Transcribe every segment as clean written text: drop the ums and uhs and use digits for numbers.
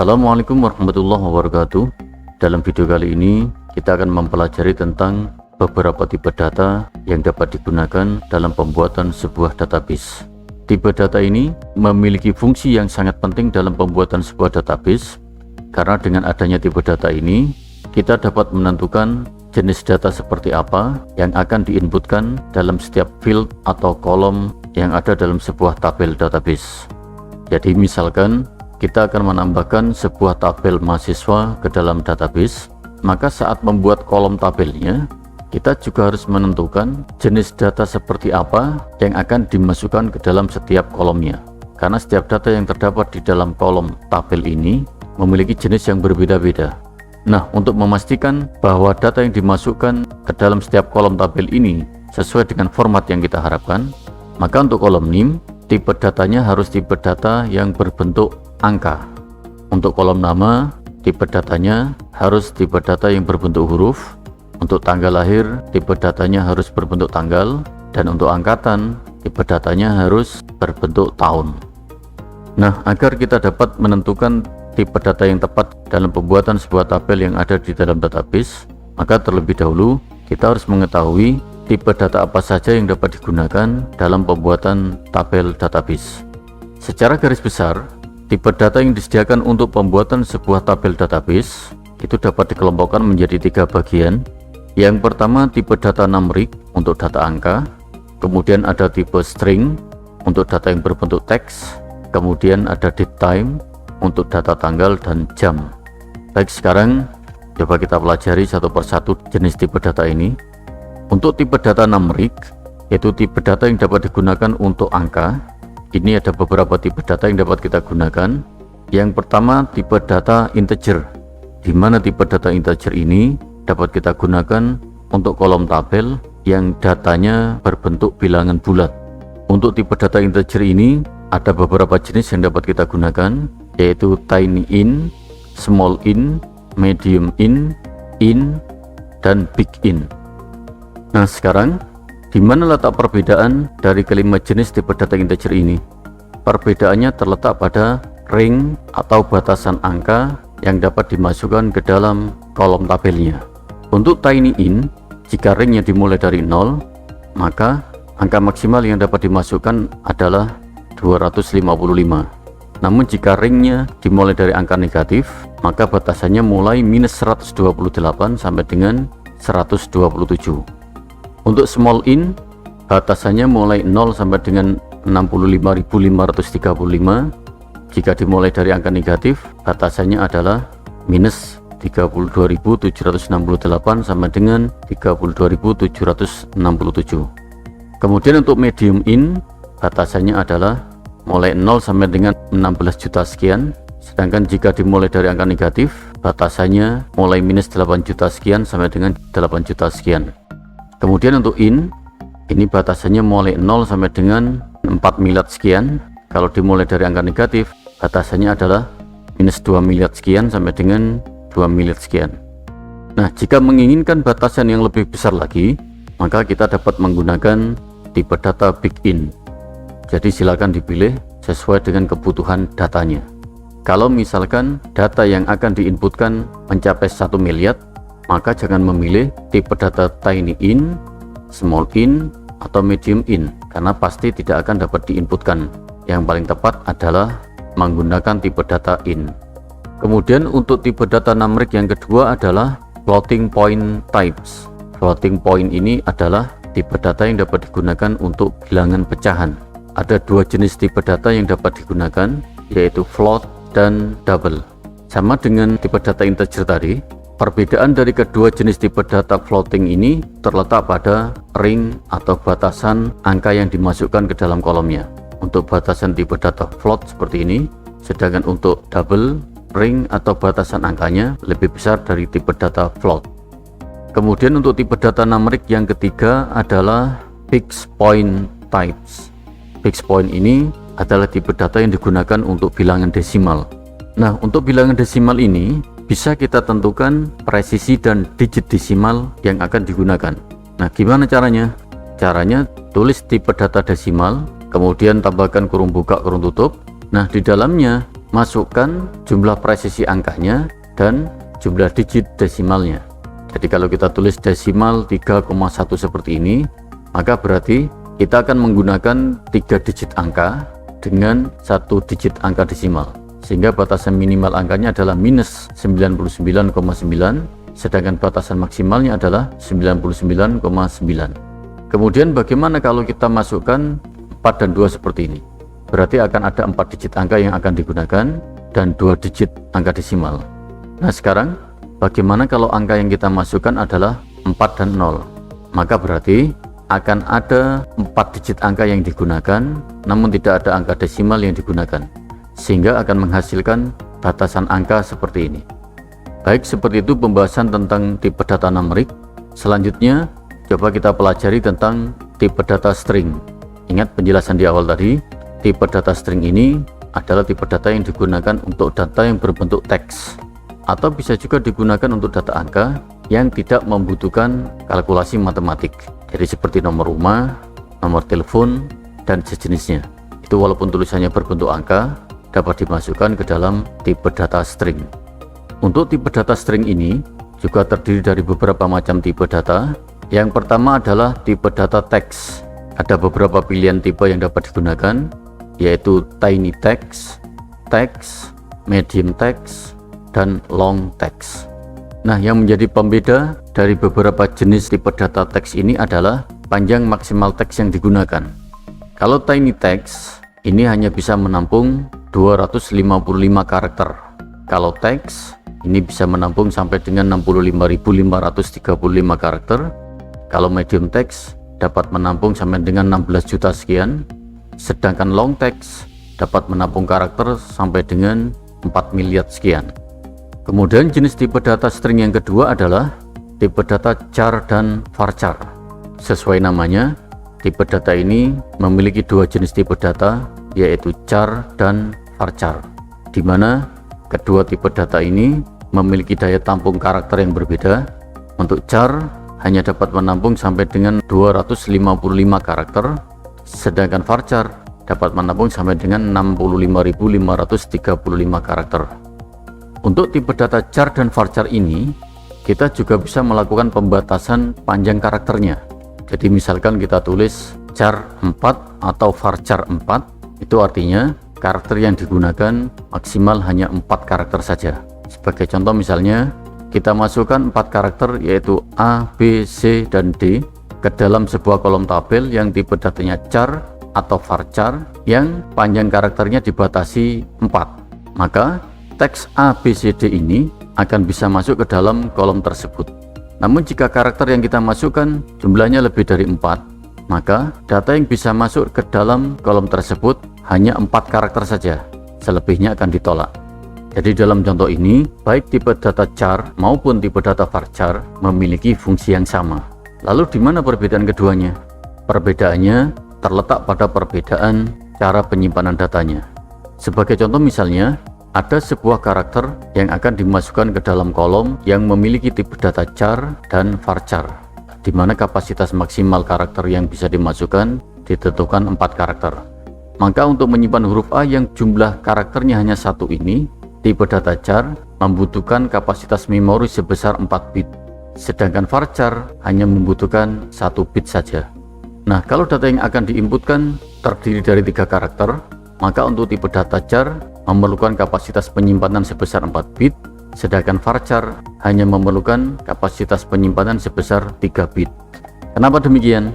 Assalamualaikum warahmatullahi wabarakatuh. Dalam video kali ini kita akan mempelajari tentang beberapa tipe data yang dapat digunakan dalam pembuatan sebuah database. Tipe data ini memiliki fungsi yang sangat penting dalam pembuatan sebuah database, karena dengan adanya tipe data ini kita dapat menentukan jenis data seperti apa yang akan diinputkan dalam setiap field atau kolom yang ada dalam sebuah tabel database. Jadi misalkan kita akan menambahkan sebuah tabel mahasiswa ke dalam database, maka saat membuat kolom tabelnya kita juga harus menentukan jenis data seperti apa yang akan dimasukkan ke dalam setiap kolomnya, karena setiap data yang terdapat di dalam kolom tabel ini memiliki jenis yang berbeda-beda. Nah, untuk memastikan bahwa data yang dimasukkan ke dalam setiap kolom tabel ini sesuai dengan format yang kita harapkan, maka untuk kolom name, tipe datanya harus tipe data yang berbentuk angka. Untuk kolom nama, tipe datanya harus tipe data yang berbentuk huruf. Untuk tanggal lahir, tipe datanya harus berbentuk tanggal. Dan untuk angkatan, tipe datanya harus berbentuk tahun. Nah, agar kita dapat menentukan tipe data yang tepat dalam pembuatan sebuah tabel yang ada di dalam database, maka terlebih dahulu kita harus mengetahui tipe data apa saja yang dapat digunakan dalam pembuatan tabel database. Secara garis besar, tipe data yang disediakan untuk pembuatan sebuah tabel database itu dapat dikelompokkan menjadi 3 bagian. Yang pertama, tipe data numerik untuk data angka, kemudian ada tipe string untuk data yang berbentuk teks, kemudian ada date time untuk data tanggal dan jam. Baik, sekarang coba kita pelajari satu persatu jenis tipe data ini. Untuk tipe data numerik, yaitu tipe data yang dapat digunakan untuk angka. Ini ada beberapa tipe data yang dapat kita gunakan. Yang pertama, tipe data integer, di mana tipe data integer ini dapat kita gunakan untuk kolom tabel yang datanya berbentuk bilangan bulat. Untuk tipe data integer ini ada beberapa jenis yang dapat kita gunakan, yaitu tiny int, small int, medium int, dan big int. Nah, sekarang di mana letak perbedaan dari kelima jenis tipe data integer ini? Perbedaannya terletak pada ring atau batasan angka yang dapat dimasukkan ke dalam kolom tabelnya. Untuk tiny int, jika ringnya dimulai dari 0, maka angka maksimal yang dapat dimasukkan adalah 255. Namun jika ringnya dimulai dari angka negatif, maka batasannya mulai minus 128 sampai dengan 127. Untuk small int, batasannya mulai 0 sampai dengan 65.535. Jika dimulai dari angka negatif, batasannya adalah minus 32.768 sampai dengan 32.767. Kemudian untuk medium int, batasannya adalah mulai 0 sampai dengan 16 juta sekian. Sedangkan jika dimulai dari angka negatif, batasannya mulai minus 8 juta sekian sampai dengan 8 juta sekian. Kemudian untuk int, ini batasannya mulai 0 sampai dengan 4 miliar sekian. Kalau dimulai dari angka negatif, batasannya adalah minus 2 miliar sekian sampai dengan 2 miliar sekian. Nah, jika menginginkan batasan yang lebih besar lagi, maka kita dapat menggunakan tipe data big int. Jadi silakan dipilih sesuai dengan kebutuhan datanya. Kalau misalkan data yang akan diinputkan mencapai 1 miliar, maka jangan memilih tipe data tiny int, small int, atau medium int, karena pasti tidak akan dapat diinputkan. Yang paling tepat adalah menggunakan tipe data int. Kemudian untuk tipe data numerik yang kedua adalah floating point types. Floating point ini adalah tipe data yang dapat digunakan untuk bilangan pecahan. Ada 2 jenis tipe data yang dapat digunakan, yaitu float dan double. Sama dengan tipe data integer tadi, perbedaan dari kedua jenis tipe data floating ini terletak pada ring atau batasan angka yang dimasukkan ke dalam kolomnya. Untuk batasan tipe data float seperti ini, sedangkan untuk double, ring atau batasan angkanya lebih besar dari tipe data float. Kemudian untuk tipe data numerik yang ketiga adalah fixed point types. Fixed point ini adalah tipe data yang digunakan untuk bilangan desimal. Nah, untuk bilangan desimal ini bisa kita tentukan presisi dan digit desimal yang akan digunakan. Nah, gimana caranya? Caranya tulis tipe data desimal, kemudian tambahkan kurung buka kurung tutup. Nah, di dalamnya masukkan jumlah presisi angkanya dan jumlah digit desimalnya. Jadi kalau kita tulis desimal 3,1 seperti ini, maka berarti kita akan menggunakan 3 digit angka dengan 1 digit angka desimal, sehingga batasan minimal angkanya adalah minus 99,9, sedangkan batasan maksimalnya adalah 99,9. Kemudian bagaimana kalau kita masukkan 4 dan 2 seperti ini? Berarti akan ada 4 digit angka yang akan digunakan dan 2 digit angka desimal. Nah sekarang bagaimana kalau angka yang kita masukkan adalah 4 dan 0? Maka berarti akan ada 4 digit angka yang digunakan, namun tidak ada angka desimal yang digunakan, sehingga akan menghasilkan batasan angka seperti ini. Baik, seperti itu pembahasan tentang tipe data numerik. Selanjutnya coba kita pelajari tentang tipe data string. Ingat penjelasan di awal tadi, tipe data string ini adalah tipe data yang digunakan untuk data yang berbentuk teks, atau bisa juga digunakan untuk data angka yang tidak membutuhkan kalkulasi matematik. Jadi seperti nomor rumah, nomor telepon, dan sejenisnya. Itu walaupun tulisannya berbentuk angka, dapat dimasukkan ke dalam tipe data string. Untuk tipe data string ini juga terdiri dari beberapa macam tipe data. Yang pertama adalah tipe data teks. Ada beberapa pilihan tipe yang dapat digunakan, yaitu tiny text, text, medium text, dan long text. Nah, yang menjadi pembeda dari beberapa jenis tipe data teks ini adalah panjang maksimal teks yang digunakan. Kalau tiny text, ini hanya bisa menampung 255 karakter. Kalau teks, ini bisa menampung sampai dengan 65.535 karakter. Kalau medium text dapat menampung sampai dengan 16 juta sekian, sedangkan long text dapat menampung karakter sampai dengan 4 miliar sekian. Kemudian jenis tipe data string yang kedua adalah tipe data char dan varchar. Sesuai namanya, tipe data ini memiliki 2 jenis tipe data, yaitu char dan varchar, di mana kedua tipe data ini memiliki daya tampung karakter yang berbeda. Untuk char hanya dapat menampung sampai dengan 255 karakter, sedangkan varchar dapat menampung sampai dengan 65.535 karakter. Untuk tipe data char dan varchar ini, kita juga bisa melakukan pembatasan panjang karakternya. Jadi misalkan kita tulis char 4 atau varchar 4, itu artinya karakter yang digunakan maksimal hanya 4 karakter saja. Sebagai contoh misalnya, kita masukkan 4 karakter yaitu A, B, C, dan D ke dalam sebuah kolom tabel yang tipe datanya char atau varchar yang panjang karakternya dibatasi 4. Maka teks A, B, C, D ini akan bisa masuk ke dalam kolom tersebut. Namun jika karakter yang kita masukkan jumlahnya lebih dari 4, maka data yang bisa masuk ke dalam kolom tersebut hanya 4 karakter saja, selebihnya akan ditolak. Jadi dalam contoh ini, baik tipe data char maupun tipe data varchar memiliki fungsi yang sama. Lalu di mana perbedaan keduanya? Perbedaannya terletak pada perbedaan cara penyimpanan datanya. Sebagai contoh misalnya, ada sebuah karakter yang akan dimasukkan ke dalam kolom yang memiliki tipe data char dan varchar, di mana kapasitas maksimal karakter yang bisa dimasukkan ditentukan 4 karakter. Maka untuk menyimpan huruf A yang jumlah karakternya hanya 1 ini, tipe data char membutuhkan kapasitas memori sebesar 4 bit, sedangkan varchar hanya membutuhkan 1 bit saja. Nah, kalau data yang akan diinputkan terdiri dari 3 karakter, maka untuk tipe data char memerlukan kapasitas penyimpanan sebesar 4 bit, sedangkan varchar hanya memerlukan kapasitas penyimpanan sebesar 3 bit. Kenapa demikian?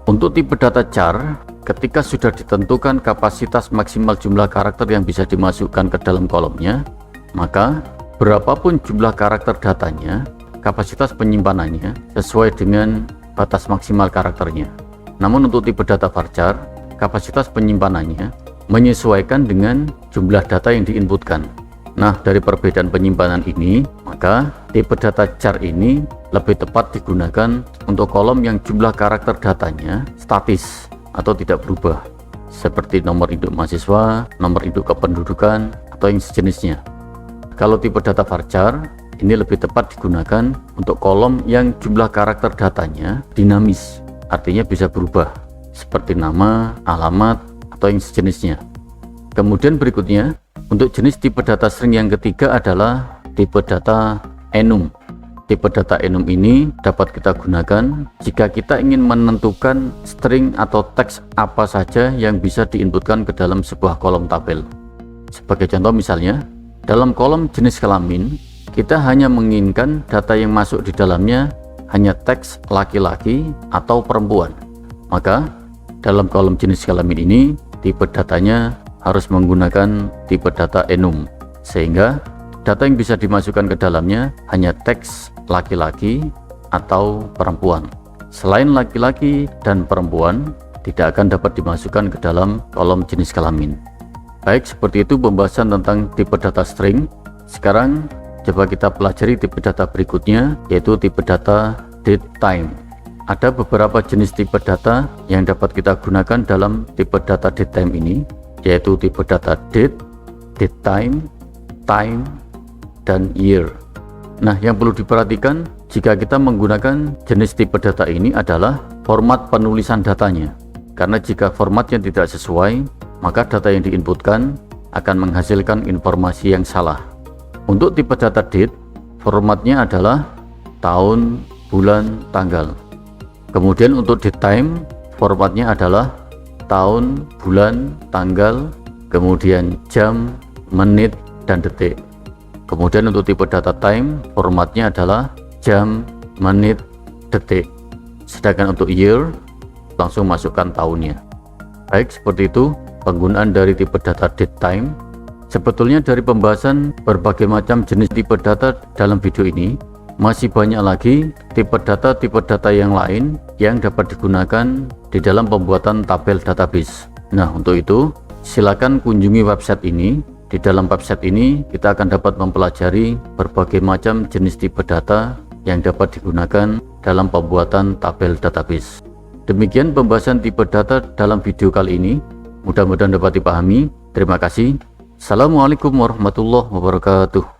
Untuk tipe data char, ketika sudah ditentukan kapasitas maksimal jumlah karakter yang bisa dimasukkan ke dalam kolomnya, maka berapapun jumlah karakter datanya, kapasitas penyimpanannya sesuai dengan batas maksimal karakternya. Namun untuk tipe data varchar, kapasitas penyimpanannya menyesuaikan dengan jumlah data yang diinputkan. Nah, dari perbedaan penyimpanan ini, maka tipe data char ini lebih tepat digunakan untuk kolom yang jumlah karakter datanya statis atau tidak berubah, seperti nomor induk mahasiswa, nomor induk kependudukan, atau yang sejenisnya. Kalau tipe data varchar, ini lebih tepat digunakan untuk kolom yang jumlah karakter datanya dinamis, artinya bisa berubah, seperti nama, alamat, atau yang sejenisnya. Kemudian berikutnya, Untuk jenis tipe data string yang ketiga adalah tipe data enum. Tipe data enum ini dapat kita gunakan jika kita ingin menentukan string atau teks apa saja yang bisa diinputkan ke dalam sebuah kolom tabel. Sebagai contoh misalnya, dalam kolom jenis kelamin, kita hanya menginginkan data yang masuk di dalamnya hanya teks laki-laki atau perempuan. Maka, dalam kolom jenis kelamin ini, tipe datanya harus menggunakan tipe data enum, sehingga data yang bisa dimasukkan ke dalamnya hanya teks laki-laki atau perempuan. Selain laki-laki dan perempuan, tidak akan dapat dimasukkan ke dalam kolom jenis kelamin. Baik, seperti itu pembahasan tentang tipe data string. Sekarang coba kita pelajari tipe data berikutnya, yaitu tipe data date time. Ada beberapa jenis tipe data yang dapat kita gunakan dalam tipe data date time ini, yaitu tipe data date, date time, time, dan year. Nah, yang perlu diperhatikan jika kita menggunakan jenis tipe data ini adalah format penulisan datanya. Karena jika formatnya tidak sesuai, maka data yang diinputkan akan menghasilkan informasi yang salah. Untuk tipe data date, formatnya adalah tahun, bulan, tanggal. Kemudian untuk date time, formatnya adalah tahun, bulan, tanggal, kemudian jam, menit, dan detik. Kemudian untuk tipe data time, formatnya adalah jam, menit, detik. Sedangkan untuk year, langsung masukkan tahunnya. Baik, seperti itu penggunaan dari tipe data date time. Sebetulnya dari pembahasan berbagai macam jenis tipe data dalam video ini, masih banyak lagi tipe data yang lain yang dapat digunakan di dalam pembuatan tabel database. Nah, untuk itu silakan kunjungi website ini. Di dalam website ini kita akan dapat mempelajari berbagai macam jenis tipe data yang dapat digunakan dalam pembuatan tabel database. Demikian pembahasan tipe data dalam video kali ini. Mudah-mudahan dapat dipahami. Terima kasih. Assalamualaikum warahmatullahi wabarakatuh.